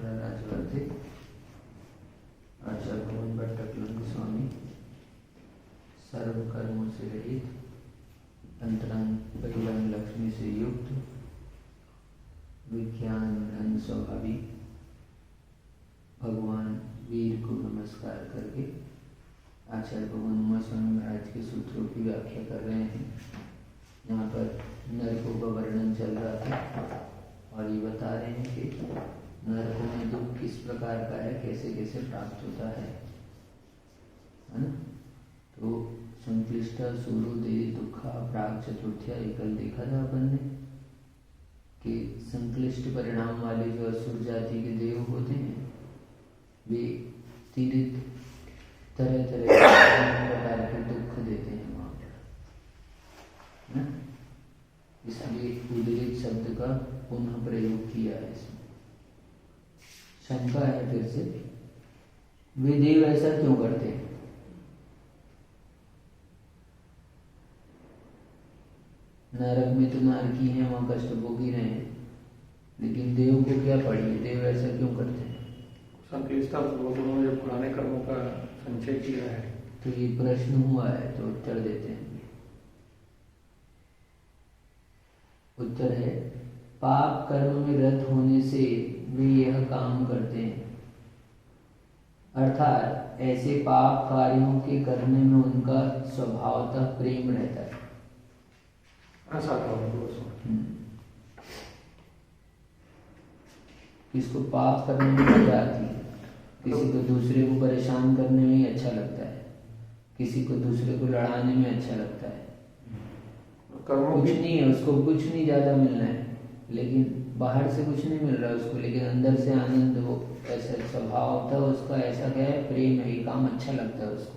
चंद्र राजवर्धे आचार्य भवन भट्टकलंग स्वामी सर्व कर्मों से रहित अंतरंग बहिरंग लक्ष्मी से युक्त विज्ञान धन स्वाभाविक भगवान वीर को नमस्कार करके आचार्य भगवान उमा स्वामी महाराज के सूत्रों की व्याख्या कर रहे हैं। यहाँ पर नरकों का वर्णन चल रहा था और ये बता रहे हैं कि नरकों में दुख किस प्रकार का है, कैसे कैसे प्राप्त होता है ना। तो संक्लिष्ट सूर्योदय दुखा प्राग चतुर्थ्या एकल देखा था अपन ने कि संक्लिष्ट परिणाम वाले जो असुर जाति के देव होते हैं वे तीरित तरह प्रकार के दुख देते हैं वहाँ पर ना। इसलिए उदरित शब्द का पुनः प्रयोग किया है इसमें। शंका है फिर से, वे देव ऐसा क्यों करते हैं? नरक में तो नारकी है, वहां कष्ट भोग ही रहे हैं, लेकिन देव को क्या पड़ी है? देव ऐसा क्यों करते हैं? संक्लिष्टता उन्होंने जो पुराने कर्मों का संचय किया है, तो ये प्रश्न हुआ है तो उत्तर देते हैं। उत्तर है, पाप कर्म में रत होने से वे यह काम करते हैं, अर्थात ऐसे पाप कार्यों के करने में उनका स्वभावतः प्रेम रहता है। ऐसा किसको पाप करने में मजा आती है, किसी को दूसरे को परेशान करने में ही अच्छा लगता है, किसी को दूसरे को लड़ाने में अच्छा लगता है। कुछ नहीं है उसको, कुछ नहीं ज्यादा मिलना है, लेकिन बाहर से कुछ नहीं मिल रहा है उसको, लेकिन अंदर से आनंद, वो ऐसा स्वभाव होता है उसका, ऐसा क्या है, प्रेम है, ये काम अच्छा लगता है उसको।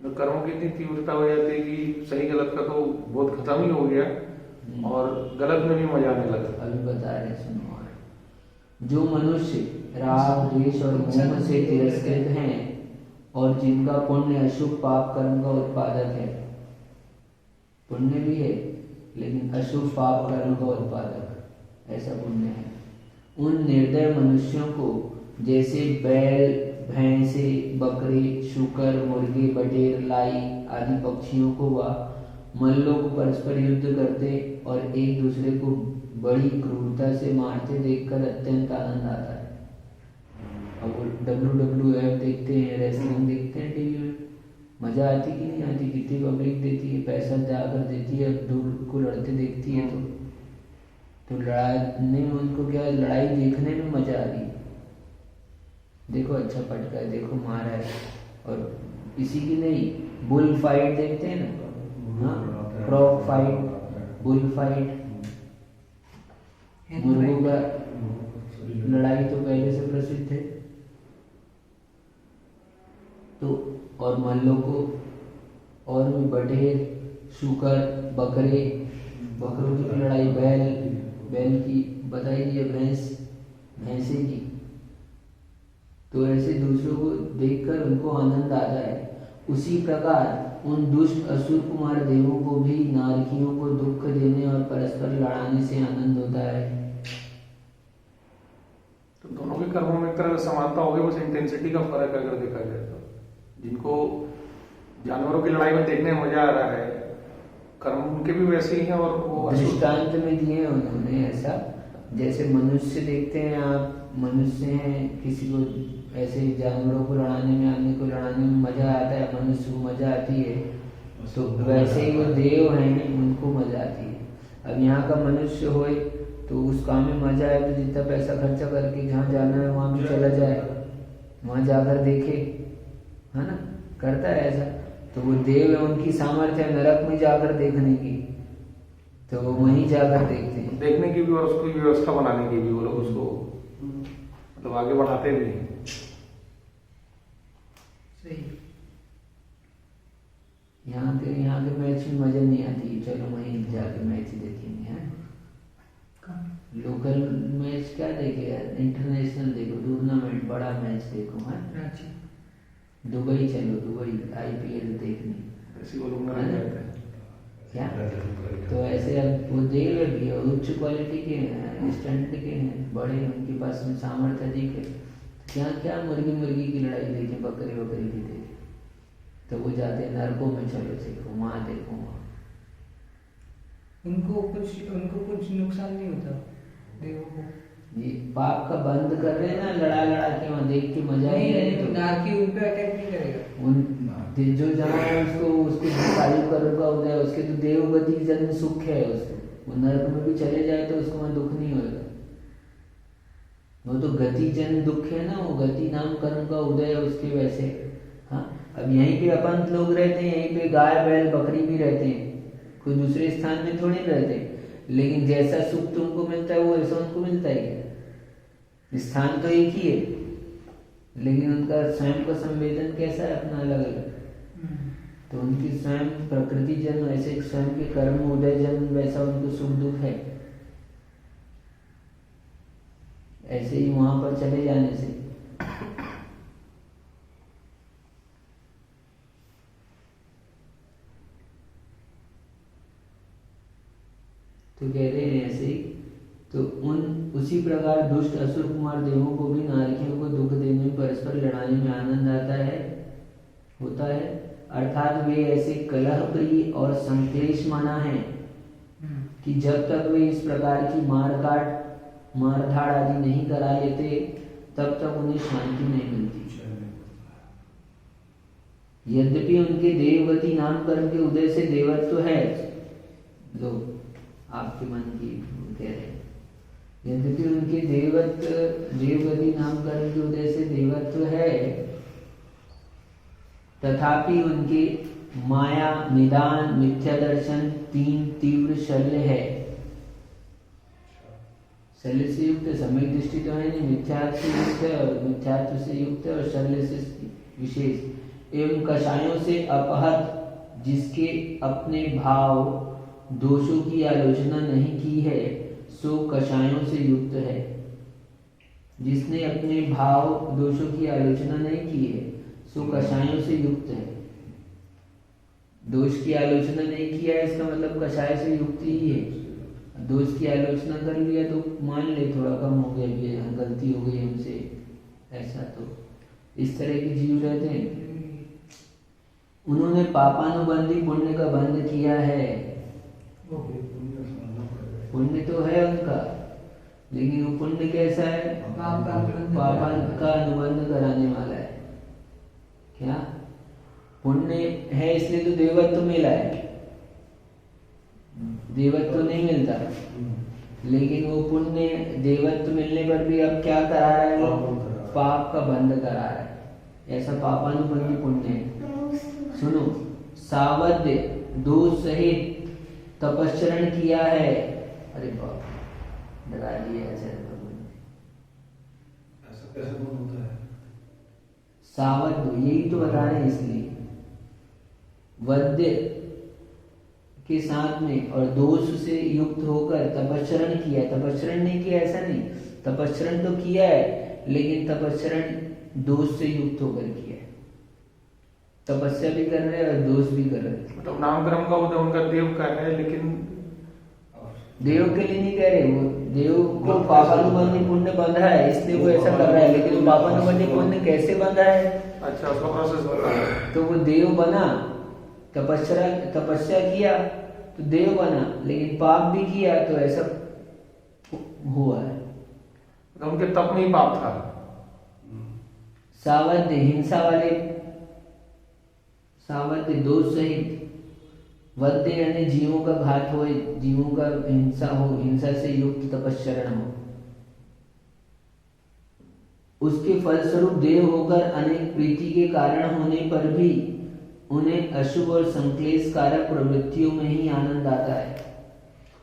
तो कर्मों की इतनी तीव्रता हो जाती है कि सही गलत का तो बहुत खत्म ही हो गया और गलत में भी मजा आने लगा। अभी बता रहे सुनो। जो मनुष्य राग द्वेष और मोह से तिरस्कृत हैं और जिनका पुण्य अशुभ पाप कर्म का उत्पादक है, पुण्य भी है लेकिन अशुभ पाप कर्म का उत्पादक ऐसा पुण्य है, उन निर्दय मनुष्यों को जैसे बैल भैंसे बकरे शुकर मुर्गे बटेर लाई आदि पक्षियों को व मल्लों को परस्पर युद्ध करते और एक दूसरे को बड़ी क्रूरता से मारते देखकर अत्यंत आनंद आता है। अब वो WWF देखते हैं, रेसलिंग देखते हैं टीवी में, मजा आती कि नहीं आती? कितनी पब्लिक देती है, पैसा जाकर देती है, दूर को लड़ते देखती है। तो लड़ाने में उनको क्या, लड़ाई देखने में मजा आ रही है, देखो अच्छा पटका है, देखो मारा है। और इसी की नहीं, बुल फाइट देखते हैं ना, हाँ, फ्रॉग फाइट, बुल फाइट, मुर्गों का लड़ाई तो पहले से प्रसिद्ध है। तो और मल्लों को और भी बटेर शुकर बकरे, बकरों की लड़ाई, बैल की बताई दी, भैंसे की। तो ऐसे दूसरों को देखकर उनको आनंद आता है। उसी प्रकार उन दुष्ट असुर कुमार देवों को भी नारकियों को दुख देने और परस्पर लड़ाने से आनंद होता है। तो दोनों के कर्मों में एक तरह से समानता होगी, बस इंटेंसिटी का फर्क अगर देखा जाए तो। जिनको जानवरों की लड़ाई में देखने में मजा आ रहा है, कर्म उनके भी वैसे ही हैं। और वो दृष्टांत में दिए उन्होंने ऐसा, जैसे मनुष्य देखते हैं आप, मनुष्य हैं, किसी को ऐसे जानवरों को लड़ाने में मजा आता है, मनुष्य को मजा आती है, तो वैसे ही वो देव हैं, उनको मजा आती है। अब यहाँ का मनुष्य होए तो उस काम में मजा आए तो जितना पैसा खर्चा करके जहाँ जाना है वहाँ भी चला जाए, वहाँ जाकर देखे, है ना, करता है ऐसा। तो वो देव है, उनकी सामर्थ्य है नरक में जाकर देखने की, तो वो वहीं जाकर देखते हैं, देखने की भी और उसकी व्यवस्था बनाने की भी, वो लोग उसको मतलब आगे बढ़ाते भी हैं। सही। यहाँ के मैच में मजा नहीं आती, चलो वहीं जाके मैच देखेंगे, हैं। लोकल मैच क्या देखे यार, इंटरनेशनल देखो, टूर्नामेंट बड़ा मैच देखो, है। दुबई चलो, दुबई IPL देखने, ऐसी वो लोग ना रहते हैं। क्या तो ऐसे अब वो देख लगी उच्च क्वालिटी के हैं, स्टैंडर्ड के हैं, बड़े उनके पास में सामर्थ्य अधिक है, क्या क्या मुर्गी की लड़ाई देखें, बकरी की देखें, तो वो जाते हैं नरकों में, चलो देखो वहाँ देखो वहाँ। उनको कुछ नुकसान नहीं होता देवों को? ये पाप का बंद कर रहे हैं ना, लड़ा के वहाँ देख के मजा ही नहीं, है। तो नारकी उन पे अटैक नहीं करेगा। उन जो जहाँ उसको सायु कर्म का उदय, उसके तो देवगति जन्म सुख है उसको, वो नरक में भी चले जाए तो उसको वहाँ दुख नहीं होगा। वो तो गति जन्म दुख है ना, वो गति नाम कर्म का उदय है उसके वैसे। हाँ, अब यहीं पे अपन लोग रहते हैं, यहीं पे गाय बैल बकरी भी रहते हैं, कोई दूसरे स्थान में थोड़ी रहते, लेकिन जैसा सुख तुमको मिलता है वो ऐसा उनको मिलता है क्या? स्थान तो एक ही है, लेकिन उनका स्वयं का संवेदन कैसा है अपना अलग अलग। तो उनकी स्वयं प्रकृति जन्म ऐसे स्वयं के कर्म उदय जन्म वैसा उनको सुख दुख है, ऐसे ही वहां पर चले जाने से। तो कह रहे हैं ऐसे ही, तो उसी प्रकार दुष्ट असुर कुमार देवों को भी नारकियों को दुख देने परस्पर लड़ाने में आनंद होता है, अर्थात वे ऐसे कलह प्रिय और संक्लेश माना है कि जब तक वे इस प्रकार की मारधाड़ आदि नहीं करा लेते तब तक उन्हें शांति नहीं मिलती। यद्यपि उनके देवगति नाम कर्म के उदय से देवत्व है, लोग आपके मन की कह रहे हैं, यद्यपि उनके देवगति नाम कर्म के उदय से देवत्व है, तथापि उनके माया निदान मिथ्या दर्शन तीन तीव्र शल्य है। शल्य से युक्त समय दृष्टि तो है नहीं, मिथ्यात्व से युक्त है और मिथ्यात्व से युक्त है और शल्य से विशेष एवं कषायों से अपहत, जिसके अपने भाव दोषों की आलोचना नहीं की है सो कषायों से युक्त है। जिसने अपने भाव दोषों की आलोचना नहीं की है सो कषायों से युक्त है। दोष की आलोचना नहीं किया है इसका मतलब कषाय से युक्त ही है। दोष की आलोचना कर लिया तो मान ले थोड़ा कम हो गया, ये गलती हो गई हमसे, ऐसा तो इस तरह के जीव रहते हैं। उन्होंने पापानुबंधी पुण्य का बंध किया है। पुण्य तो है उनका, लेकिन वो पुण्य कैसा है? पाप का अनुबंध कराने वाला है। क्या पुण्य है इसलिए तो देवत्व मिला है, देवत्व नहीं मिलता, लेकिन वो पुण्य देवत्व मिलने पर भी अब क्या करा रहा है? वो पाप का बंध करा रहा है, ऐसा पापानुबंधी पुण्य है। सुनो, सावध्य दोष सहित तपस्चरण किया है। अरे बाप, डरा दिया ऐसे कैसे होता है? सावध, यही तो बता रहे हैं। इसलिए वद्य के साथ में और दोष से युक्त होकर तपस्चरण किया। तपस्चरण नहीं किया ऐसा नहीं, तपस्चरण तो किया है, लेकिन तपस्चरण दोष से युक्त होकर किया है। तपस्या भी कर रहे हैं और दोष भी कर रहे हैं। मतलब नामकर्म का उदय उनका देव का है, लेकिन देव के लिए नहीं कह रहे, वो देव को पापानुबंधी पुण्य बंधा है इसलिए वो ऐसा कर रहा है। लेकिन वो पापानुबंधी पुण्य कैसे बंधा है? अच्छा, उसका प्रोसेस बता है। तो वो देव बना, तपस्या किया तो देव बना, लेकिन पाप भी किया तो ऐसा हुआ है। तो उनके तप में ही पाप था। सावध्य, हिंसा वाले, सावध्य दोष सहित, वध्य यानी जीवों का घात हो, जीवों का हिंसा हो, हिंसा से युक्त तपस्चरण हो। उसके फलस्वरूप देव होकर अनेक प्रीति के कारण होने पर भी उन्हें अशुभ और संक्लेश कारक प्रवृत्तियों में ही आनंद आता है।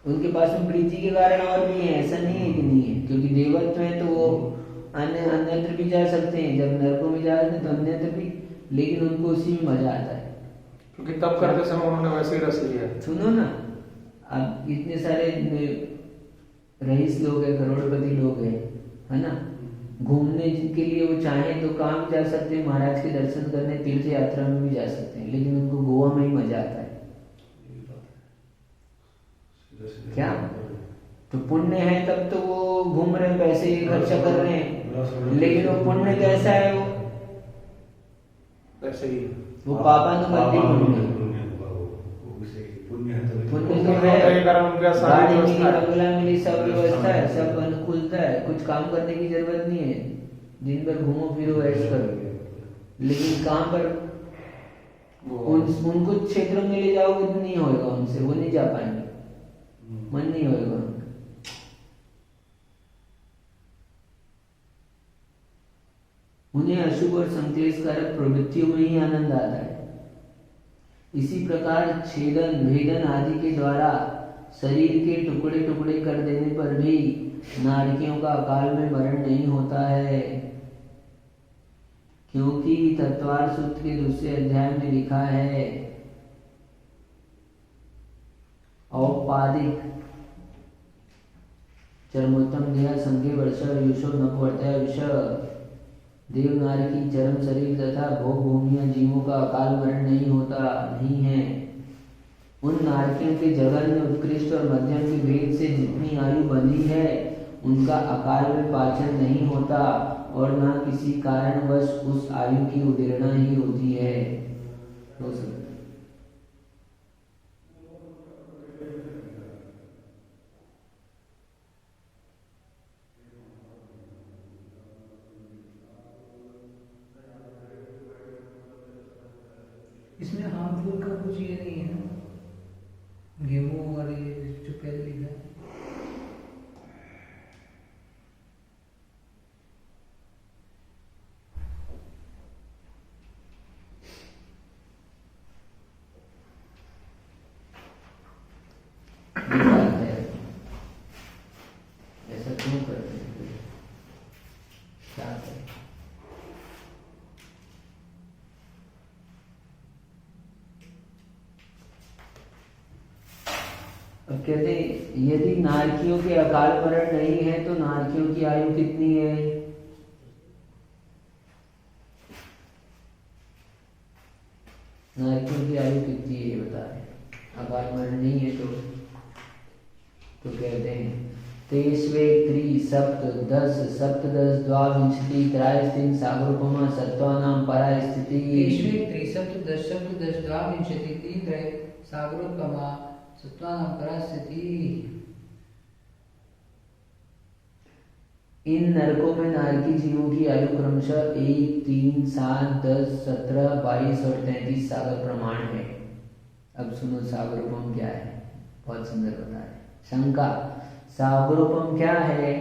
उनके पास में प्रीति के कारण और भी है, ऐसा नहीं है कि नहीं है, क्योंकि देवत्व है तो वो अन्यत्र भी जा सकते हैं, जब नरकों में जा सकते हैं तो अन्यत्र भी, लेकिन उनको उसी में मजा आता है क्योंकि तब करते समय उन्होंने वैसे ही रस लिया। सुनो ना, अब इतने सारे रईस लोग हैं, करोड़पति लोग हैं, है ना, घूमने के लिए वो चाहे तो कहाँ भी जा सकते हैं, महाराज के दर्शन करने, तीर्थ यात्रा में भी जा सकते हैं, लेकिन उनको गोवा में ही मजा आता है। क्या? तो पुण्य है तब तो वो घूम रहे हैं, पैसे खर्चा कर रहे हैं, लेकिन वो पुण्य कैसा है? वो ऐसे ही वो पापानुबंधी पुण्य है। पुण्य तो है, गाड़ी मिली, बंगला मिली, सब व्यवस्था है, सब अनुकूलता है, कुछ काम करने की जरूरत नहीं है, दिन भर घूमो फिरो ऐश करो, लेकिन कहाँ पर उनको क्षेत्रों में ले जाओगे तो नहीं होगा उनसे, वो नहीं जा पाएंगे, मन नहीं होगा उनका। उन्हें अशुभ और संक्लेशकारक प्रवृत्तियों में ही आनंद आता है। इसी प्रकार छेदन भेदन आदि के द्वारा शरीर के टुकड़े टुकड़े कर देने पर भी नारकियों का अकाल में मरण नहीं होता है, क्योंकि तत्वार सूत्र के दूसरे अध्याय में लिखा है, औपादिक चरमोत्तम देह संघे वर्ष युषो न वर्तय विष देव नारी की चरम शरीर तथा भोग भूमियां जीवों का अकाल मरण नहीं होता नहीं है। उन नारकियों के जघन्य उत्कृष्ट और मध्यम के भेद से जितनी आयु बंधी है उनका अकाल में पाचन नहीं होता और न किसी कारणवश उस आयु की उदीर्णा ही होती है। हो सकता इसमें हार्मफुल का कुछ ये नहीं है ना, गेहूं और ये जो पहले लिखा है। ये बात है, ऐसा क्यों करते हैं? क्या करें? अब कहते हैं यदि नारकियों के अकाल मरण नहीं है तो नारकियों की आयु कितनी है? नारकियों की आयु कितनी है ये बता रहे हैं। अकाल मरण नहीं है तो कहते हैं तेस्वे त्रि सप्त दस सप्तदश द्वाविंशति त्रयस्त्रिंश सागरोपमा सत्वानां परा स्थिति। तेष्वे त्रिसप्त दशसप्त दश द्वाविंशति तीन सागरोपमा सत्वानां परा स्थिति। इन नरकों में नारकी जीवों की आयु क्रमशः 1, 3, 7, 10, 17, 22 और 33 सागर प्रमाण है। अब सुनो सागरोपम क्या है, बहुत सुंदर बता है। शंका, सागरोपम क्या है?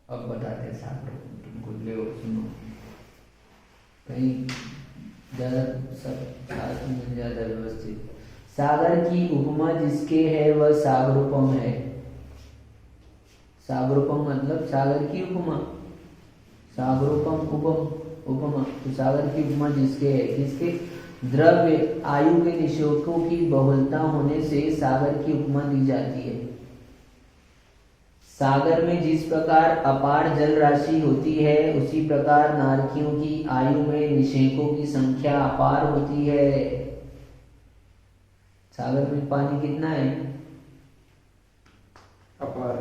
अब बताते हैं सागरोपम, तुमको ले सुनो, कहीं ज्यादा सब शास्त्र में ज्यादा व्यवस्थित। सागर की उपमा जिसके है वह सागरोपम है। सागरोपम मतलब सागर की उपमा, सागरोपम उपमा, तो सागर की उपमा जिसके है, किसके? द्रव्य आयु के निषेकों की बहुलता होने से सागर की उपमा दी जाती है। सागर में जिस प्रकार अपार जल राशि होती है उसी प्रकार नारकियों की आयु में निषेकों की संख्या अपार होती है। सागर में पानी कितना है? अपार।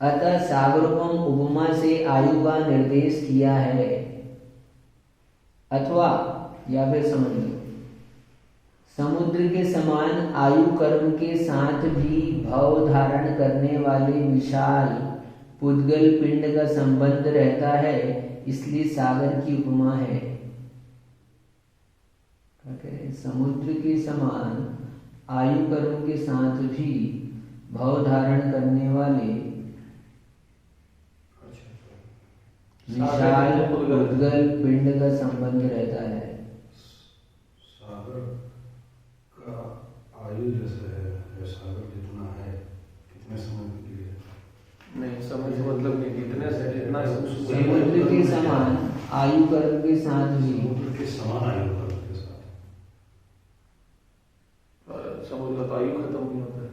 अतः सागरोपम उपमा से आयु का निर्देश किया है। अथवा या फिर समझ लो, समुद्र के समान आयु कर्म के साथ भी भव धारण करने वाले विशाल पुद्गल पिंड का संबंध रहता है, इसलिए सागर की उपमा है। समुद्र के समान आयु कर्म के साथ भी भव धारण करने वाले विशाल पुद्गल पिंड का संबंध रहता है। सागर का आयु जैसे है, सागर जितना है कितने समय के लिए? नहीं, समय से मतलब नहीं, जितने से जितना समुद्र के समान आयु कर्म के साथ भी, समुद्र के समान आयु कर्म के साथ, समुद्र का तो आयु खत्म नहीं होता है।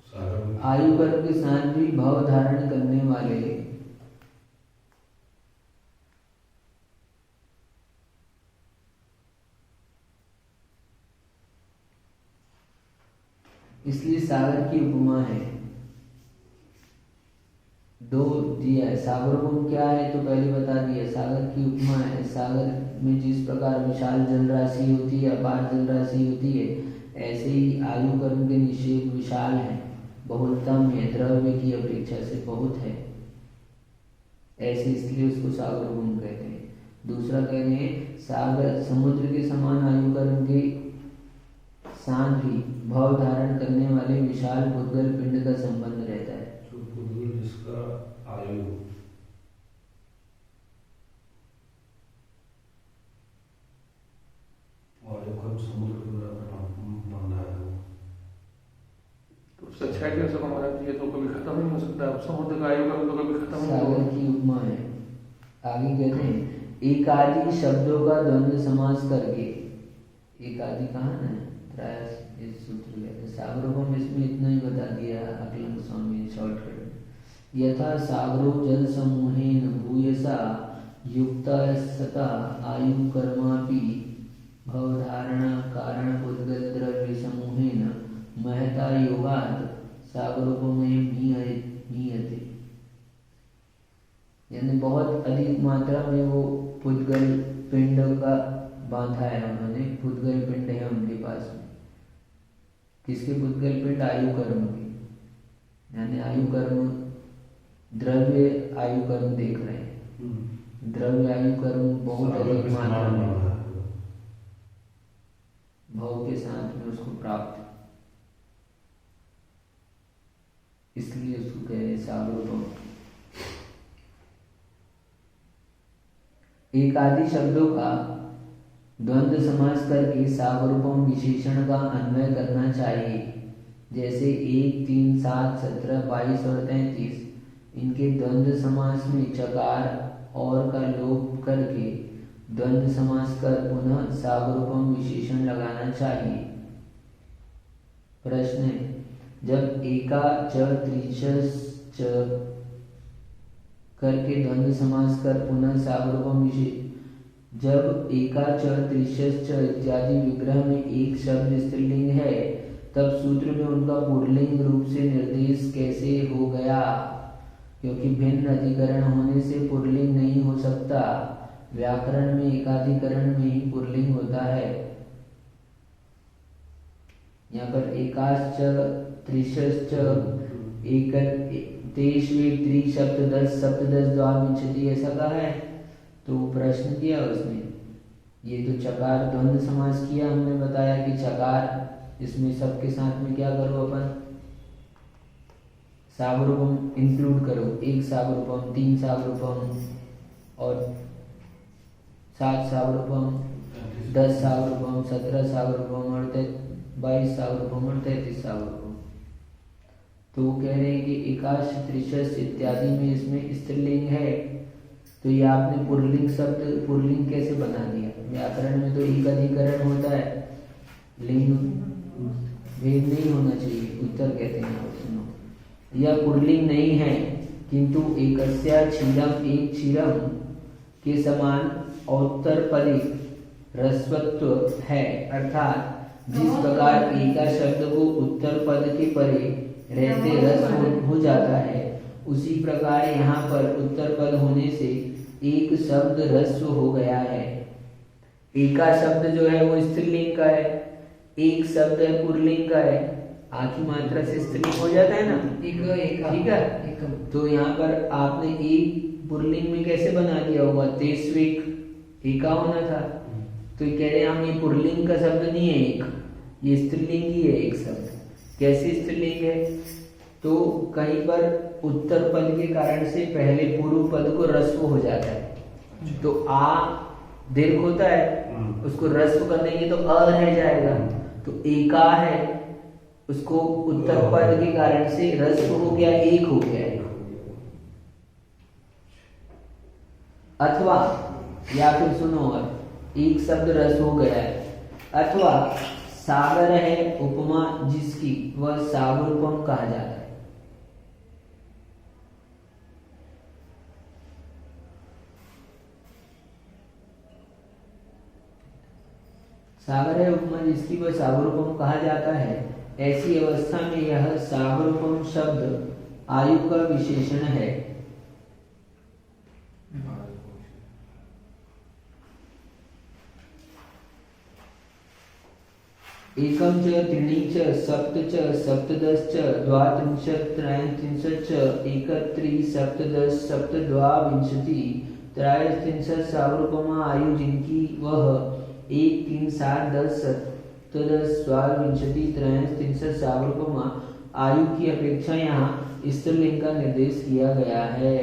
सागर में आयु कर्म के साथ भी भव धारण करने वाले इसलिए सागर की उपमा है। दो दिया है। सागरोपम क्या है तो पहले बता दिया, सागर की उपमा है। सागर में जिस प्रकार विशाल जल राशि होती है, अपार जल राशि होती है, ऐसे ही आयु कर्म के निषेध विशाल है, बहुलतम है, द्रव्य की अपेक्षा से बहुत है, ऐसे इसलिए उसको सागरोपम कहते हैं। दूसरा कह रहे हैं सागर समुद्र के समान आयु कर्म के साथ ही भाव धारण करने वाले विशाल भूतगल पिंड का संबंध रहता है। जो पुद्गल जिसका आयु कर्म समुद्र के बराबर बन रहा है, तो उससे अच्छा है उसको हमारा ये तो कभी खत्म नहीं हो सकता। समुद्र का आयु कर्म तो कभी खत्म नहीं सागर होगा। की उपमा है। आगे कहते हैं एकादि शब्दों का द्वंद्व समास करके, एकादि कहा ना त्रयास इस सूत्र कहते हैं। सागरोपम इसमें इतना ही बता दिया अकलंग स्वामी ने शॉर्टकट में। यथा सागरो जल समूहेन भूयसा युक्ता सता आयु कर्मापि भवधारणा कारण उद्गल द्रव्य समूहेन महता योगात् सागरोपमेय मीयते। यानी बहुत अधिक मात्रा में वो पुद्गल पिंड का बांधा है उन्होंने। पुद्गल पिंड है उनके पास में। किसके पुद्गल पिंड? आयु कर्म के, यानी आयु कर्म द्रव्य आयु कर्म देख रहे हैं। द्रव्य आयु कर्म बहुत अधिक मात्रा में भाव के साथ में उसको प्राप्त, इसलिए उसको कह रहे सागरोपम। एकादि शब्दों का द्वंद्व समास करके सागरोपम विशेषण का अन्वय करना चाहिए। जैसे 1, 3, 7, 17, 22 और 33 इनके द्वंद्व समास में चकार और का लोप करके द्वंद्व समास कर पुनः सागरोपम विशेषण लगाना चाहिए। प्रश्न है, जब एका च त्रिशस च करके द्वंद्व समास कर पुनः सागरोपम विशेषण, जब एका च त्रिशस च इत्यादि विग्रह में एक शब्द स्त्रीलिंग है तब सूत्र में उनका पुल्लिंग रूप से निर्देश कैसे हो गया? क्योंकि भिन्न अधिकरण होने से पुल्लिंग नहीं हो सकता। व्याकरण में एकाधिकरण में ही पुल्लिंग होता है। यहाँ पर एकाश्च त्रिशश्च एक तेष्वे त्रि सप्तदश सप्तदश द्वाविंशति ऐसा कहा है। तो प्रश्न किया उसने, ये तो चकार द्वंद्व समास किया, हमने बताया कि चकार इसमें सबके साथ में क्या करो अपन सागरोपम इंक्लूड करो। 1 सागरोपम, 3 सागरोपम और 7 सागरोपम, 10 सागरोपम, 17 सागरोपम और 22 सागरोपम और 33 सागरोपम। तो वो कह रहे हैं कि एकाश त्रिशस इत्यादि में इसमें स्त्रीलिंग है, तो ये आपने पुल्लिंग शब्द पुल्लिंग कैसे बना दिया? व्याकरण में तो एक अधिकरण होता है, लिंग भेद नहीं होना चाहिए। उत्तर कहते हैं आप सुनो, यह पुल्लिंग नहीं है किंतु एकस्या क्षीरम एक क्षीरम के समान औत्तरपदी रस्वत्व है। अर्थात जिस प्रकार एका शब्द को उत्तर पद के परे रहते रस हो जाता है, उसी प्रकार यहाँ पर उत्तर पद होने से एक शब्द रस्व हो गया है। एका शब्द जो है वो स्त्रीलिंग का है, एक शब्द है पुल्लिंग का है। आखिरी मात्रा से स्त्रीलिंग हो जाता है ना, ठीक है। तो यहाँ पर आपने एक पुल्लिंग में कैसे बना दिया होगा? तेस्विक एका होना था। तो कह रहे हैं हम ये पुल्लिंग का शब्द नहीं है, एक ये स्त्रीलिंग ही है एक शब्द। कैसे स्त्रीलिंग है? तो कहीं पर उत्तर पद के कारण से पहले पूर्व पद को रस्व हो जाता है। तो आ दीर्घ होता है, उसको रस्व कर देंगे तो अ रह जाएगा। तो एका है, उसको उत्तर पद के कारण से रस्व हो गया, एक हो गया है। अथवा या फिर सुनो, एक शब्द रस हो गया है। अथवा सागर है उपमा जिसकी, वह सागरोपम कहा जाता है। सागर है उपमा जिसकी, वह सागरोपम कहा जाता है। ऐसी अवस्था में यह सागरोपम शब्द आयु का विशेषण है। एकम च त्रीणि च सप्त च सप्तदश च द्वात्रिंशत् त्रयस्त्रिंशत् च एकत्री सप्तदश सप्तद्वाविंशति त्रयस्त्रिंशत् सागरोपमा आयु जिनकी वह 1 3 7 10 सप्तदश द्वाविंशति त्रयस्त्रिंशत् सागरोपमा आयु की अपेक्षा यहाँ स्त्रीलिंग का निर्देश किया गया है।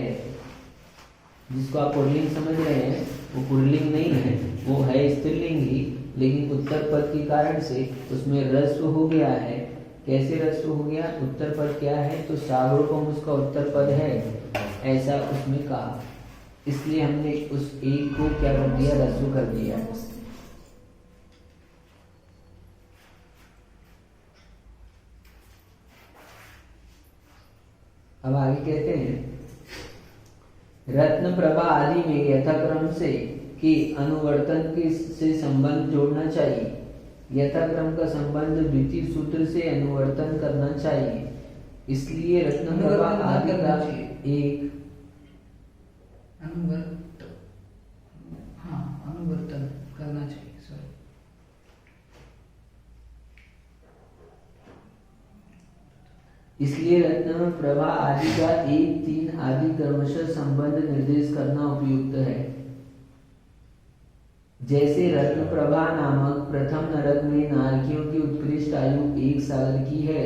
जिसको आप पुल्लिंग समझ रहे हैं वो पुल्लिंग नहीं है, वो है स्त्रीलिंग ही, लेकिन उत्तर पद के कारण से उसमें रस्व हो गया है। कैसे रस्व हो गया? उत्तर पद क्या है? तो सागरोपम उसका उत्तर पद है, ऐसा उसमें कहा, इसलिए हमने उस एक को क्या कर दिया? रस्व कर दिया। अब आगे कहते हैं रत्न प्रभा आदि में यथाक्रम से कि अनुवर्तन के से संबंध जोड़ना चाहिए। यथाक्रम का संबंध द्वितीय सूत्र से अनुवर्तन करना चाहिए। इसलिए रत्न प्रभा आदि का एक अनुवर्तन करना चाहिए। सॉरी, इसलिए रत्न प्रभा आदि का 1 3 आदि क्रमशः संबंध निर्देश करना उपयुक्त है। जैसे रत्न प्रभा नामक प्रथम नरक में नारकियों की उत्कृष्ट आयु 1 सागर की है,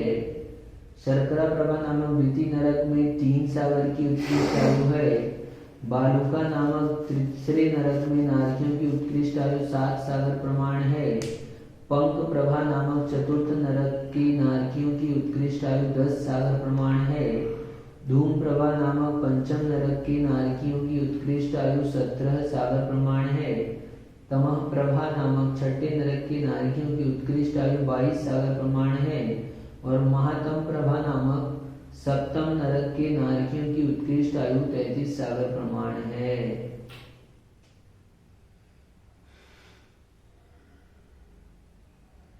शर्करा प्रभा नामक द्वितीय नरक में 3 सागर की उत्कृष्ट आयु है, बालुका नामक तीसरे नरक में नारकियों की उत्कृष्ट आयु 7 सागर प्रमाण है, पंक प्रभा नामक चतुर्थ नरक के नारकियों की उत्कृष्ट आयु 10 सागर प्रमाण है, धूम प्रभा नामक पंचम नरक के नारकियों की उत्कृष्ट आयु 17 सागर प्रमाण है, तमह प्रभा नामक छठे नरक के नारकियों की उत्कृष्ट आयु 22 सागर प्रमाण है, और महातम प्रभा नामक सप्तम नरक के नारकियों की उत्कृष्ट आयु 33 सागर प्रमाण है।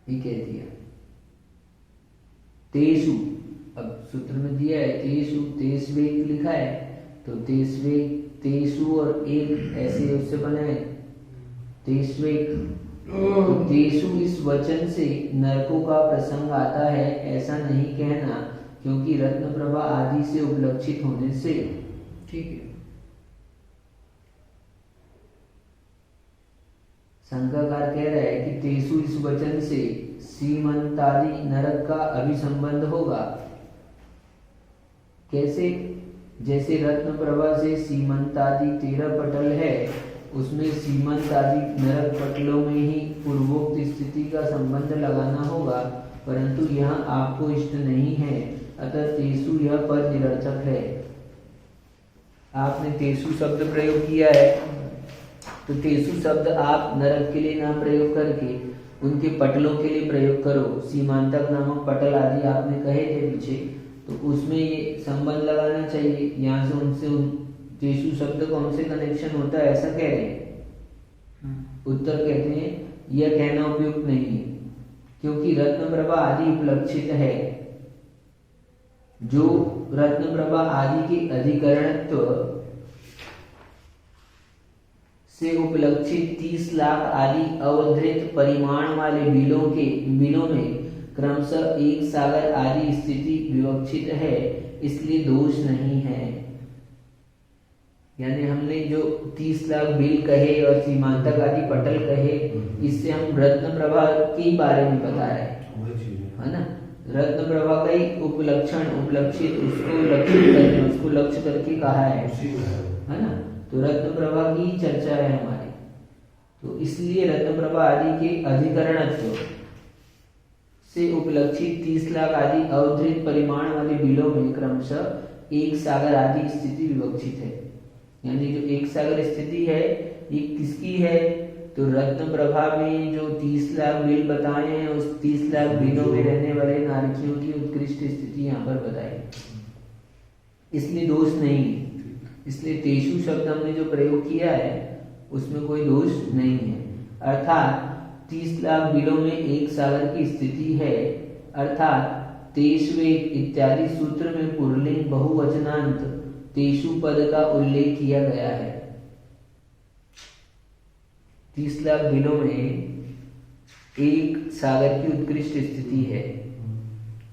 ये कह दिया। तेसु, अब सूत्र में दिया है तेसु, तेस्वेक लिखा है, तो तेस्वेक तेसु और एक ऐसे उससे बना है तेस्वेक। तो तेसु इस वचन से नरकों का प्रसंग आता है, ऐसा नहीं कहना, क्योंकि रत्न प्रभा आदि से उपलक्षित होने से। ठीक है। शंकाकार कह रहा है कि तेसु इस वचन से सीमंतादि नरक का अभिसंबंध होगा। कैसे? जैसे रत्न प्रभा से सीमंतादि 13 पटल है, उसमें सीमंत आदि नरक पटलों में ही पूर्वोक्त स्थिति का संबंध लगाना होगा, परंतु यहाँ आपको इष्ट नहीं है, अतः तेसु यह पद निरर्थक है। आपने तेसु शब्द प्रयोग किया है, तो तेसु शब्द आप नरक के लिए ना प्रयोग करके उनके पटलों के लिए प्रयोग करो। सीमांतक नामक पटल आदि आपने कहे थे पीछे, तो उसमें ये संबंध लगाना चाहिए। यहाँ से उनसे तेसु शब्द का उनसे कनेक्शन होता है, ऐसा कह रहे हैं। उत्तर कहते हैं यह कहना उपयुक्त नहीं है, क्योंकि रत्न प्रभा आदि उपलक्षित है। जो रत्न प्रभा आदि के अधिकरणत्व से उपलक्षित 30 लाख आदि अवधृत परिमाण वाले बिलों में क्रमशः 1 सागर आदि स्थिति विवक्षित है, इसलिए दोष नहीं है। यानी हमने जो 30 लाख बिल कहे और सीमांतक आदि पटल कहे, इससे हम रत्न प्रभा के बारे में बता रहे है ना। रत्न प्रभा का ही उपलक्षित उसको लक्ष्य करके कहा है ना। तो रत्न प्रभा की चर्चा है हमारी, तो इसलिए रत्न प्रभा आदि के अधिकरणत्व से उपलक्षित 30 लाख आदि अवधृत परिमाण वाले बिलों में क्रमशः 1 सागर आदि स्थिति विवक्षित है। यानी जो 1 सागर स्थिति है ये किसकी है? तो रत्न प्रभा में जो 30 लाख बिल बताए हैं, उस 30 लाख बिलों में रहने वाले नारकियों की उत्कृष्ट स्थिति यहाँ पर बताई, इसलिए दोष नहीं है। इसलिए तेसु शब्द हमने जो प्रयोग किया है उसमें कोई दोष नहीं है। अर्थात 30 लाख बिलों में 1 सागर की स्थिति है, अर्थात तेष्वेक इत्यादि सूत्र में पुल्लिंग बहुवचनांत तेषु पद का उल्लेख किया गया है। 30 लाख बिलों में एक सागर की उत्कृष्ट स्थिति है,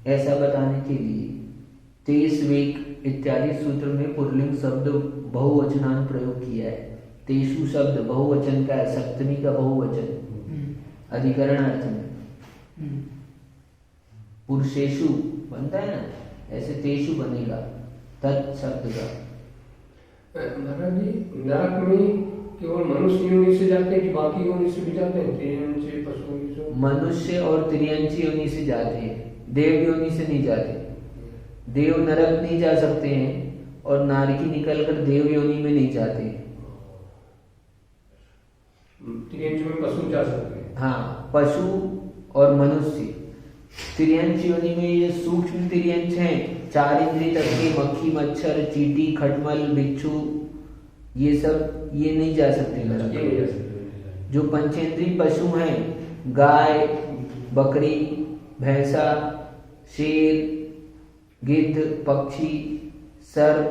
ऐसा बताने के लिए तेष्वेक इत्यादि सूत्र में पुल्लिंग शब्द बहुवचनांत प्रयोग किया है। तेषु शब्द बहुवचन का है, सप्तमी का बहुवचन अधिकरण अर्थ में। पुरुषेषु बनता है ना, ऐसे तेषु बनेगा तत् शब्द का। महाराज जी, नरक में केवल मनुष्य योनि से जाते हैं कि बाकी योनि से भी जाते हैं? तिर्यंची पशु से मनुष्य और तिर्यंची योनि से जाते हैं, देव योनि से नहीं जाते। देव नरक नहीं जा सकते हैं और नारकी निकलकर देव योनि में नहीं जाते। तिर्यंची में पशु जा सकते हैं। हाँ, पशु और मनुष्य। तिर्यंच योनि में ये सूक्ष्म तिर्यंच हैं, 4 इंद्रिय तक के मक्खी, मच्छर, चींटी, खटमल, बिच्छू, ये सब ये नहीं जा सकते नरक। जो पंचेंद्रिय पशु हैं, गाय, बकरी, भैंसा, शेर, गिद्ध, पक्षी, सर्प,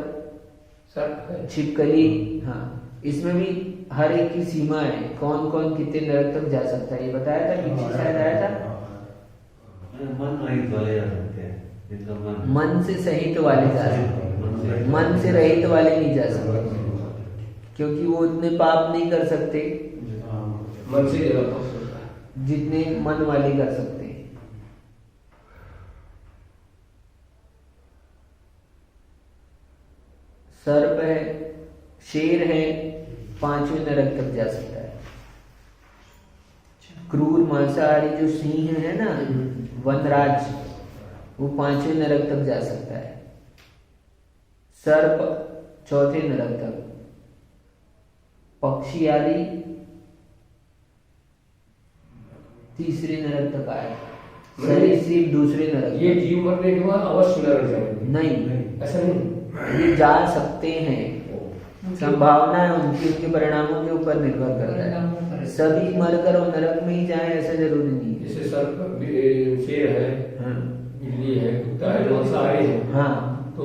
छिपकली, हाँ, इसमें भी हर एक की सीमा है, कौन कौन कितने नरक तक जा सकता है। ये बताया था, पीछे शायद आया था। मन रहित वाले जा सकते हैं, मन से सहित वाले जा सकते हैं, मन से रहित वाले नहीं जा सकते, क्योंकि वो उतने पाप नहीं कर सकते मन से ज्यादा पाप होता है जितने मन वाले कर सकते हैं। सर्प है, शेर है, 5वें नरक तक जा सकता है। क्रूर मांसाहारी जो सिंह है ना, वनराज, वो 5वें नरक तक जा सकता है। सर्प 4थे नरक तक, पक्षी आदि 3रे नरक तक आए, सरीसृप 2रे नरक। ये जीव मरने के बाद अवश्य नरक जाएंगे? नहीं, ऐसा नहीं, ये जा सकते हैं, संभावना है उनकी, उनके परिणामों के ऊपर निर्भर करता है। सभी मरकर और नरक में ही जाए ऐसा जरूरी नहीं है। जैसे सर्प, शेर है, हाँ, बिल्ली है, कुत्ता है, मांसाहारी है, हाँ, तो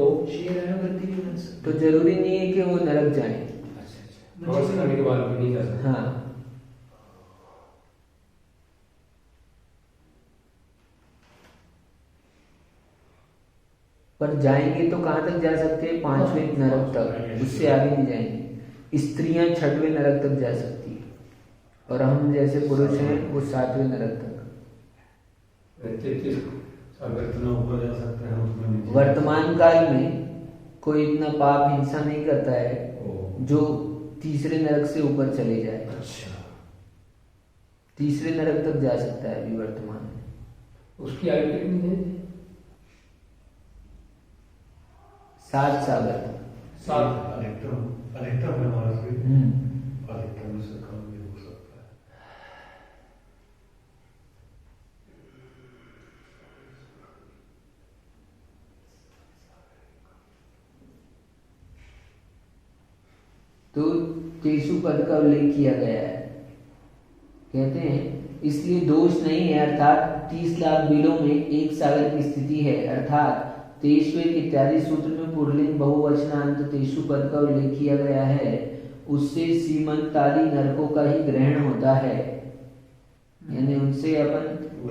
तो जरूरी नहीं है कि वो नरक जाए। मांस खाने के बाद भी नहीं जा सकते। हाँ, पर जाएंगे तो कहाँ तक जा सकते हैं? 5वें नरक तक, उससे आगे नहीं जाएंगे। स्त्रियां 6वें नरक तक जा सकती है, और हम जैसे पुरुष हैं वो 7वें नरक तक। इतना ऊपर जा सकते हैं उसमें नीचे। वर्तमान काल में कोई इतना पाप हिंसा नहीं करता है जो 3रे नरक से ऊपर चले जाए। अच्छा, 3रे नरक तक जा सकता है अभी वर्तमान में। उसकी आयु कितनी है? 7 सागर तक। 7। अधिकतम है हमारा से, अधिकतम से कम भी हो सकता है। तो तेषु पद का उल्लेख किया गया है। कहते हैं इसलिए दोष नहीं है, अर्थात 30 लाख बिलों में एक सागर की स्थिति है, अर्थात तेष्वेक इत्यादि सूत्र में पुल्लिंग बहुवचनांत तेषु पद का उल्लेख किया गया है, उससे सीमंतादि नरकों का ही ग्रहण होता है। यानी उनसे अपन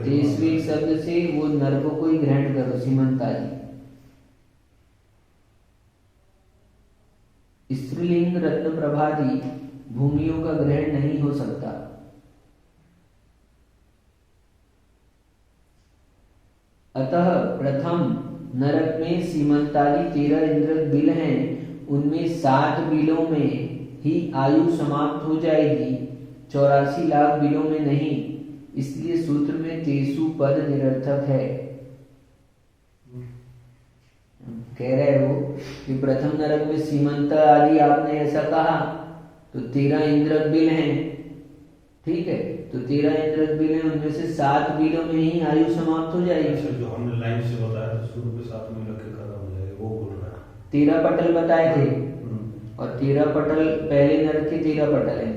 तेष्वेक शब्द से वो नरकों को ही ग्रहण करो, सीमंतादि। स्त्रीलिंग रत्न प्रभादि भूमियों का ग्रहण नहीं हो सकता। अतः प्रथम नरक में सीमंतादि 13 इंद्र बिल हैं, उनमें 7 बिलों में ही आयु समाप्त हो जाएगी, 84 लाख बिलों में नहीं। इसलिए सूत्र में तेषु पद निरर्थक है। कह रहे हो कि प्रथम नरक में सीमंत आदि आपने ऐसा कहा, तो 13 इंद्र बिल हैं, ठीक है, तो 13 इंद्र बिल हैं, उनमें से 7 बिलों में ही आयु समाप्त हो जाएगी। जो हमने लाइन से बताया था शुरू के साथ में रख के खत्म हो जाएगा, वो बोल रहा है। 13 पटल बताए थे, और 13 पटल पहले नरक के 13 पटल हैं।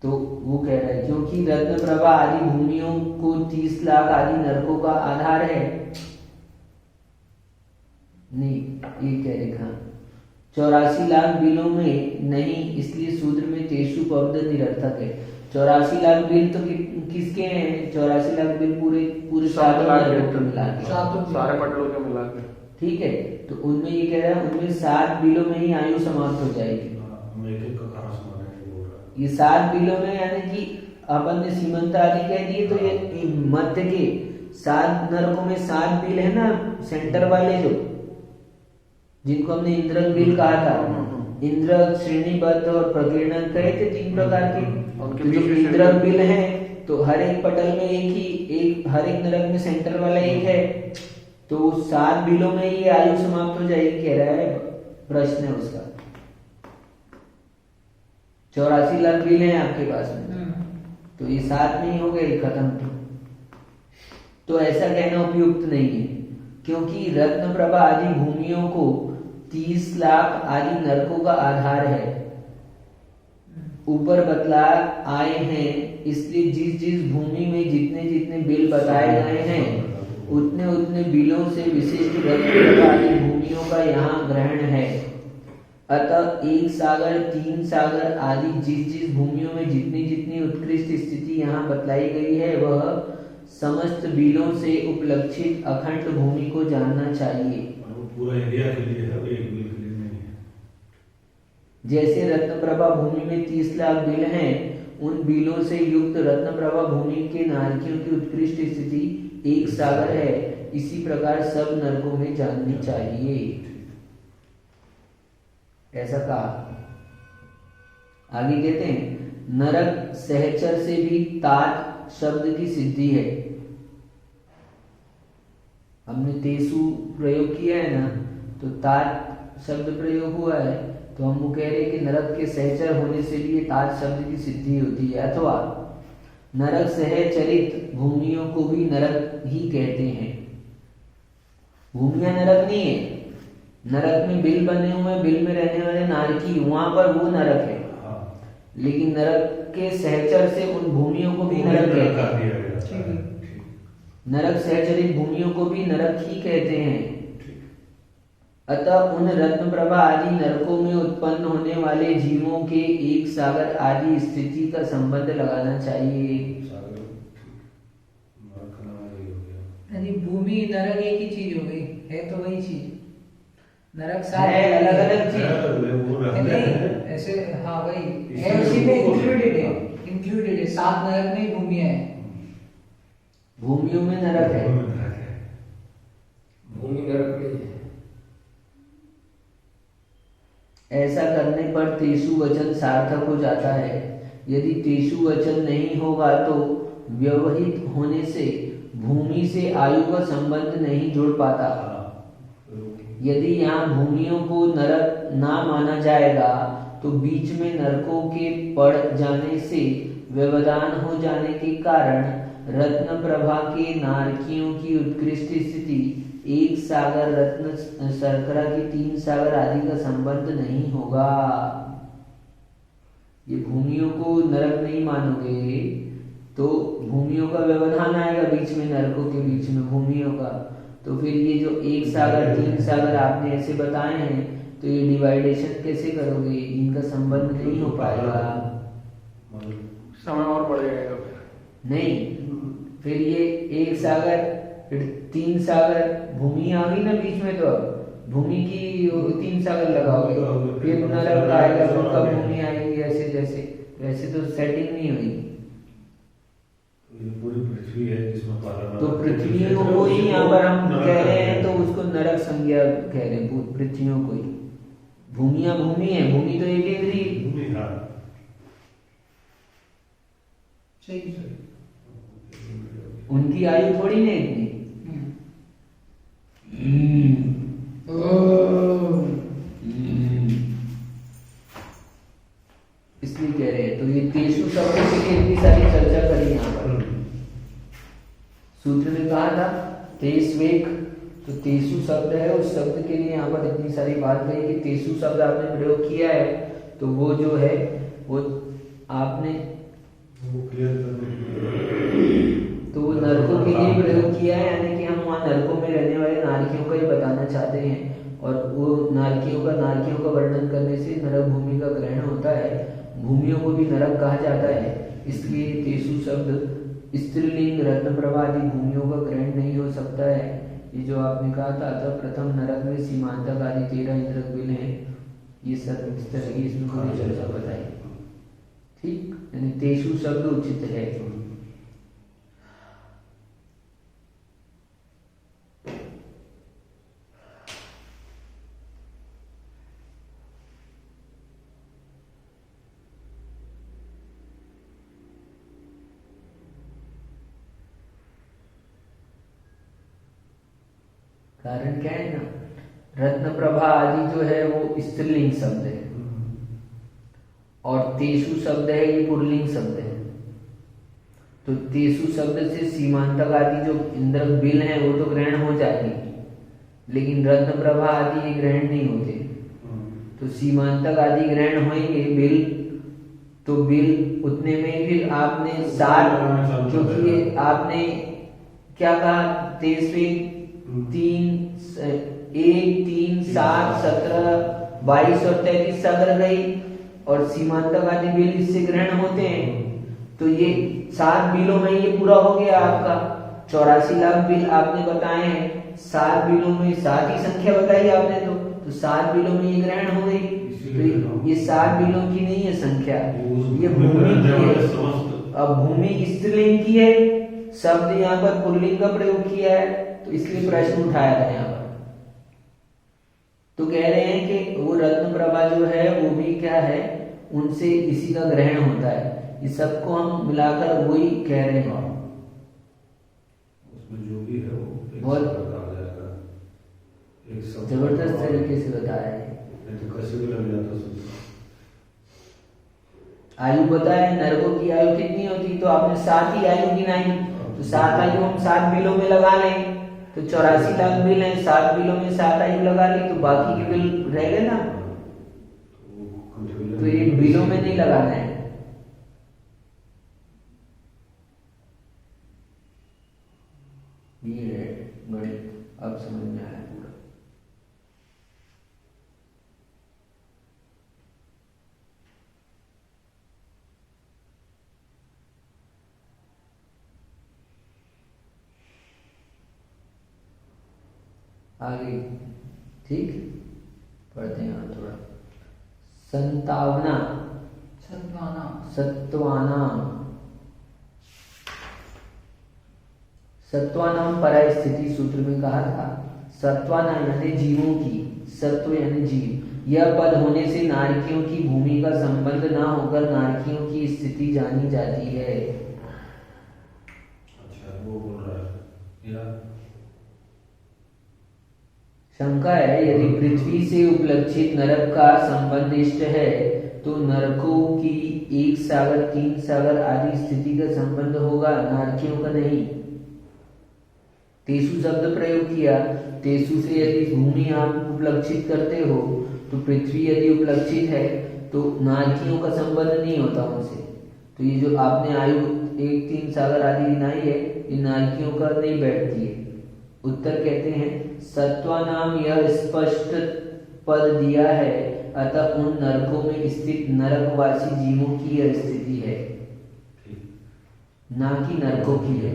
तो वो कह रहा है क्योंकि रत्न प्रभा आदि भूमियों को 30 लाख आदि नरकों का आधार है। नहीं, ये कह रहे कहा 84 लाख बिलों में नहीं, इसलिए सूत्र में तेषु पद निरर्थक है। 84 लाख बिल तो किसके हैं? 84 लाख बिल पूरे 7 लाख नरकों मिला के, सारे पटलों के मिला के। ठीक है, तो उनमें ये कह रहा है उनमें 7 बिलों में ही आयु समाप्त हो जाएगी। हम एक एक का कहाँ समाने बोल रहा है। ये 7 बिलों में यानी कि अपन ने सीमंत आदि कह दिए, तो ये मध्य के 7 नरकों में 7 बिल है ना, सेंटर वाले जो, जिनको हमने इंद्रक बिल कहा था। इंद्रक, श्रेणीबद्ध और प्रकीर्णन कहे थे 3 प्रकार के। तो जो इंद्रक बिल है तो हर एक पटल में एक हर एक नरक में सेंटर वाला एक है, तो 7 बिलों में ये आयु समाप्त हो जाएगी, कह रहा है। प्रश्न है उसका। 84 लाख बिल है आपके पास में, तो ये 7 में ही हो गए खत्म। तो ऐसा कहना उपयुक्त नहीं है, क्योंकि रत्न प्रभा आदि भूमियों को 30 लाख आदि नरकों का आधार है। ऊपर बतला आए हैं, इसलिए जिस जिस भूमि में जितने जितने बिल बताए गए हैं उतने उतने बिलों से विशिष्ट रत्न प्रभा आदि भूमियों का यहाँ ग्रहण है। अतः 1 सागर 3 सागर आदि जिस जिस भूमियों में जितनी जितनी उत्कृष्ट स्थिति यहाँ बतलाई गई है, वह समस्त बिलों से उपलक्षित अखंड भूमि को जानना चाहिए। पूरा एरिया के लिए है, एक बिल के लिए नहीं है। जैसे रत्नप्रभा भूमि में 30 लाख बिल हैं, उन बिलों से युक्त रत्नप्रभा भूमि के नारकियों की उत्कृष्ट स्थिति 1 सागर है, इसी प्रकार सब नरकों में जाननी चाहिए। ऐसा कहा। आगे कहते हैं नरक सहचर से भी तात शब्द की सिद्धि है। हमने तेसु प्रयोग किया है ना, तो तात शब्द प्रयोग हुआ है, तो हम वो कह रहे हैं कि नरक के सहचर होने से भी ये तात शब्द की सिद्धि होती है। अथवा नरक सहचरित भूमियों को भी नरक ही कहते हैं। भूमियां नरक नहीं है, नरक में बिल बने हुए, बिल में रहने वाले नारकी, वहां पर वो नरक है। लेकिन नरक के सहचर से उन भूमियों को भी नरक कहते हैं। नरक सहचरित भूमियों को भी नरक ही कहते हैं। अतः उन रत्न प्रभा आदि नरकों में उत्पन्न होने वाले जीवों के 1 सागर आदि स्थिति का संबंध लगाना चाहिए। यानी भूमि नरक एक ही चीज हो गई है, तो वही चीज नरक अलग अलग चीज नहीं, ऐसे हाँ वही है, उसी में इंक्लूडेड है 7 नरक में भूमियां है। भूमियों में नरक है, भूमि नरक नहीं है। ऐसा करने पर तेसु वचन सार्थक हो जाता है। यदि तेसु वचन नहीं होगा तो व्यवहित होने से भूमि से आयु का संबंध नहीं जुड़ पाता। यदि यहाँ भूमियों को नरक ना माना जाएगा तो बीच में नरकों के पड़ जाने से व्यवधान हो जाने के कारण रत्न प्रभा के नारकियों की उत्कृष्ट स्थिति 1 सागर रत्न शर्करा की 3 सागर आदि का संबंध नहीं होगा। ये भूमियों को नरक नहीं मानोगे तो भूमियों का व्यवधान आएगा बीच में, नरकों के बीच में भूमियों का, तो फिर ये जो 1 सागर 3 सागर आपने ऐसे बताए हैं, तो ये डिवाइडेशन कैसे करोगे? इनका संबंध नहीं हो पाएगा, समय और बढ़ जाएगा फिर। नहीं, फिर ये 1 सागर फिर 3 सागर भूमि आ गई ना बीच में, तो अब भूमि की 3 सागर लगाओगे, फिर नरक आएगा, फिर कब भूमि आएगी, ऐसे जैसे वैसे तो सेटिंग नहीं हुई। पूरी पृथ्वी है जिसमें तो पृथ्वी को ही यहाँ पर हम कह रहे हैं, तो उसको नरक संज्ञा कह रहे हैं, पृथ्वियों को ही। भूमियां भूमि है, भूमि तो एक इंद्रिय, सही उनकी आयु थोड़ी नहीं इतनी। इसलिए कह रहे हैं, तो ये तेसु शब्द की इतनी सारी चर्चा करी यहाँ पर। सूत्र में कहा था तेस्वेक, तो तेसु शब्द है, उस शब्द के लिए यहाँ पर इतनी सारी बात कही कि तेसु शब्द आपने प्रयोग किया है, तो वो जो है वो आपने वो क्लियर करने के लिए तो वो नरकों के लिए प्रयोग किया है, यानी कि हम वहाँ नरकों में रहने वाले नारकियों का ही बताना चाहते हैं। और वो नारकियों का वर्णन करने से नरक भूमि का ग्रहण होता है। भूमियों को भी नरक कहा जाता है, इसलिए तेसु शब्द स्त्रीलिंग रत्नप्रभा आदि भूमियों का ग्रहण नहीं हो सकता है। ये जो आपने कहा था, अतः प्रथम नरक में सीमांतक आदि 13 इंद्रक बिल हैं। ये सब इस तरह की इसमें पूरी चर्चा बताई, ठीक। यानी तेसु शब्द उचित है। कारण क्या है ना, रत्न प्रभा आदि जो है वो स्त्रीलिंग शब्द है और तेसु शब्द है ये पुल्लिंग शब्द है। तो तेसु शब्द से सीमांतक आदि जो इंद्रक बिल है वो तो ग्रहण हो जाएगी, लेकिन रत्न प्रभा आदि ये ग्रहण नहीं होते। तो सीमांतक आदि ग्रहण होंगे बिल, तो बिल उतने में फिर आपने 7, क्योंकि आपने क्या कहा, 23 3 1 3 7 17 22 और 33 अगर गई और सीमांतक आदि बिल इससे ग्रहण होते हैं, तो ये 7 बिलों में ये पूरा हो गया आपका 84 लाख बिल आपने बताए हैं। 7 बिलों में 7 ही संख्या बताई आपने, तो 7 बिलों में ये ग्रहण हो गई। तो ये 7 बिलों की नहीं है संख्या, ये भूमि की है। अब भूमि स्त्रीलिंग की है, शब्द यहाँ पर पुल्लिंग का प्रयोग किया है, तो इसलिए प्रश्न उठाया था यहाँ पर। तो कह रहे हैं कि वो रत्न प्रभा जो है वो भी क्या है, उनसे इसी का ग्रहण होता है। इस सबको हम मिलाकर वही कह रहे हैं। उसमें जो भी है वो बहुत एक शब्द जबरदस्त तरीके से बताया है। तो कैसे भी लग जाता है। आयु बताया, नरकों की आयु कितनी होती, तो आपने 7 ही आयु गिनाई, तो 7 आयु हम 7 बिलों में लगा लें, तो 84 लाख बिल है, 7 बिलों में 7 आयु लगा ली, तो बाकी के बिल रह गए ना। तो ये बिलों में नहीं लगाना है। ये है गणित, अब समझ में आया पूरा। आगे ठीक पढ़ते हैं यहाँ थोड़ा। संतावना सत्वानाम पराय स्थिति सूत्र में कहा था, सत्वानाम यानी जीवों की, सत्व यानी जीव, यह पद होने से नारकियों की भूमि का संबंध ना होकर नारकियों की स्थिति जानी जाती है। अच्छा, वो बोल रहा है या शंका है, यदि पृथ्वी से उपलक्षित नरक का संबंध इष्ट है तो नरकों की 1 सागर 3 सागर आदि स्थिति का संबंध होगा, नारकियों का नहीं। तेसु शब्द प्रयोग किया, तेसु से यदि भूमि आप उपलक्षित करते हो तो पृथ्वी यदि उपलक्षित है तो नारकियों का संबंध नहीं होता उनसे। तो ये जो आपने आयु 1 3 सागर आदि गिनाई है, ये नारकियों का नहीं बैठती है। उत्तर कहते हैं, सत्वानाम यह स्पष्ट पद दिया है, अतः उन नरकों में स्थित नरकवासी जीवों की यह स्थिति है, ना कि नरकों की है।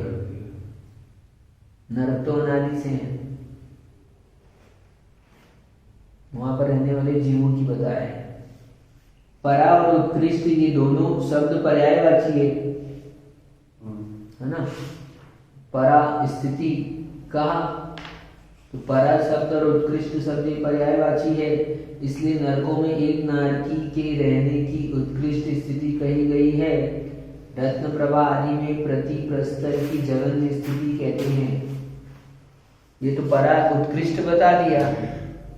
नरक तो अनादि से है, वहां पर रहने वाले जीवों की बताया है। परा और उत्कृष्ट ये दोनों शब्द पर्यायवाची है ना। परा स्थिति कहा तो परा शब्द और उत्कृष्ट शब्द पर्यायवाची है, इसलिए नरकों में एक नारकी के रहने की उत्कृष्ट स्थिति कही गई है। रत्न प्रभा आदि में प्रति प्रस्तर की जघन्य स्थिति कहते हैं। ये तो परा उत्कृष्ट बता दिया,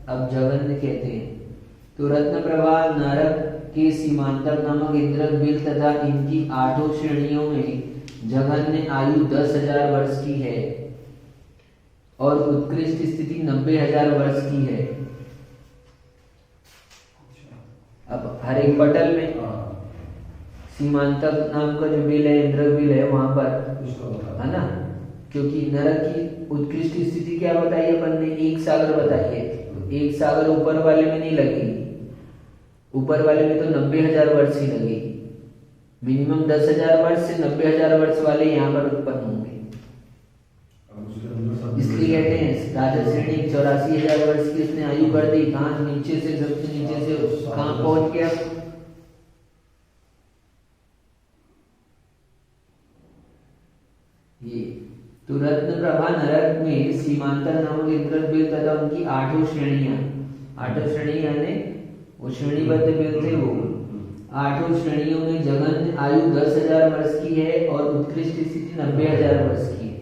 अब जघन्य कहते हैं। तो रत्न प्रभा नरक के सीमांतक नामक इंद्रक बिल तथा इनकी 8 श्रेणियों में जघन्य आयु 10,000 वर्ष की है और उत्कृष्ट स्थिति 90,000 वर्ष की है। अब हर एक पटल में सीमांतक नाम का जो बिल है, इंद्रक बिल है, वहां पर उसका बता है ना, क्योंकि नरक की उत्कृष्ट स्थिति क्या बताई अपन ने, एक सागर बताई है। एक सागर ऊपर वाले में नहीं लगी, ऊपर वाले में तो 90,000 वर्ष ही लगी। मिनिमम 10,000 वर्ष से 90,000 वर्ष वाले यहाँ पर उत्पन्न होंगे। अब उसके अंदर सब इसलिए कहते हैं राजा श्रेणी 84,000 वर्ष की उसने आयु कर दी। कहाँ नीचे से, सबसे नीचे से कहाँ पहुंच गया। ये तो रत्न प्रभा नरक में सीमांतर नामक इंद्रक बिल तथा उनकी 8 श्रेणियां, 8 श्रेणी यानी वो श्रेणीबद्ध बिल थे। वो 8 श्रेणियों में जघन्य आयु 10,000 वर्ष की है और उत्कृष्ट स्थिति 90,000 वर्ष की है।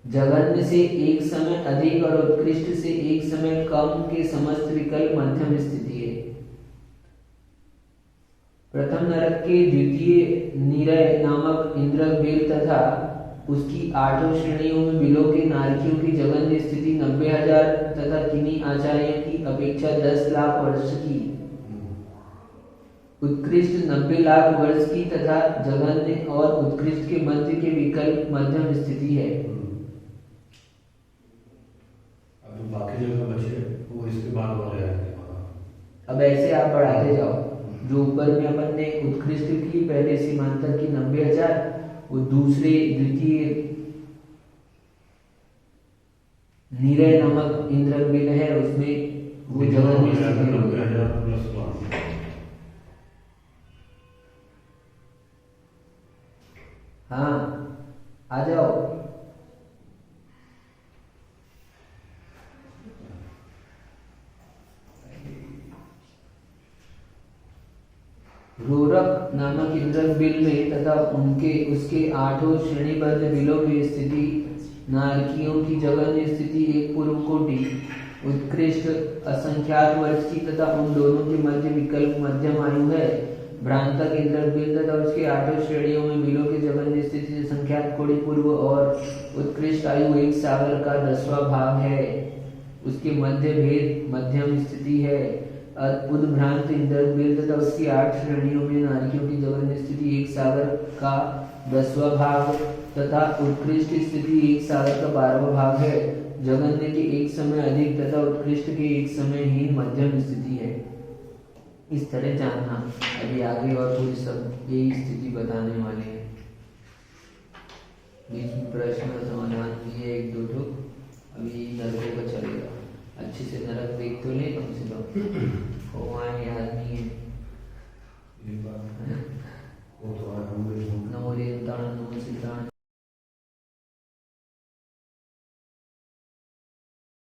जघन्य से एक समय अधिक और उत्कृष्ट से एक समय कम के समस्त विकल्प मध्यम स्थिति है। प्रथम नरक के द्वितीय निरय नामक इंद्रक बिल तथा उसकी 8 श्रेणियों में बिलों के नारकियों की जघन्य स्थिति 90,000 तथा किन्हीं आचार्यों की अपेक्षा 10 लाख वर्ष की, उत्कृष्ट 90 लाख वर्ष की तथा जघन्य और उत्कृष्ट के मध्य के विकल्प मध्यम स्थिति है। अब तो बाकी जो बचे वो इसके बाद वाले आएंगे। अब ऐसे आप बढ़ाते जाओ, जो ऊपर में अपन ने उत्कृष्ट की पहले सीमांतर की 90,000, वो दूसरे द्वितीय निरय नामक इंद्रक बिल है, उसमें वो जघन्य स्थिति होगी। हाँ आ जाओ। रोरक नामक इंद्रक बिल में तथा उनके उसके 8 श्रेणीबद्ध बिलों में स्थिति नारकियों की जघन्य स्थिति एक पूर्व कोटि उत्कृष्ट असंख्यात वर्ष की तथा उन दोनों के मध्य विकल्प मध्यम आयु है। भ्रांतक इंद्रक बिल तथा उसके 8 श्रेणियों में बिलों की जघन्य स्थिति से संख्यात कोटि पूर्व और उत्कृष्ट आयु एक सागर का 10वां भाग है। उसके मध्य भेद मध्यम स्थिति है। उद्भ्रांत इंद्रक बिल तथा उसकी 8 श्रेणियों में नारकियों की जघन्य स्थिति एक सागर का 10वां भाग तथा उत्कृष्ट स्थिति एक सागर का 12वां भाग है। जघन्य के एक समय अधिक तथा उत्कृष्ट के एक समय हीन मध्यम स्थिति है। इस तरह जानना। अभी आगे और पूरी सब यही स्थिति बताने वाले हैं। बीच में प्रश्न का समाधान भी है 1-2 ठो। अभी नरकों का चलेगा। अच्छे से नरक देख तो ले कम से कम। वहाँ ये आदमी है। ये बात वो तो है हम भी नमो देवताण नमो सिद्धाण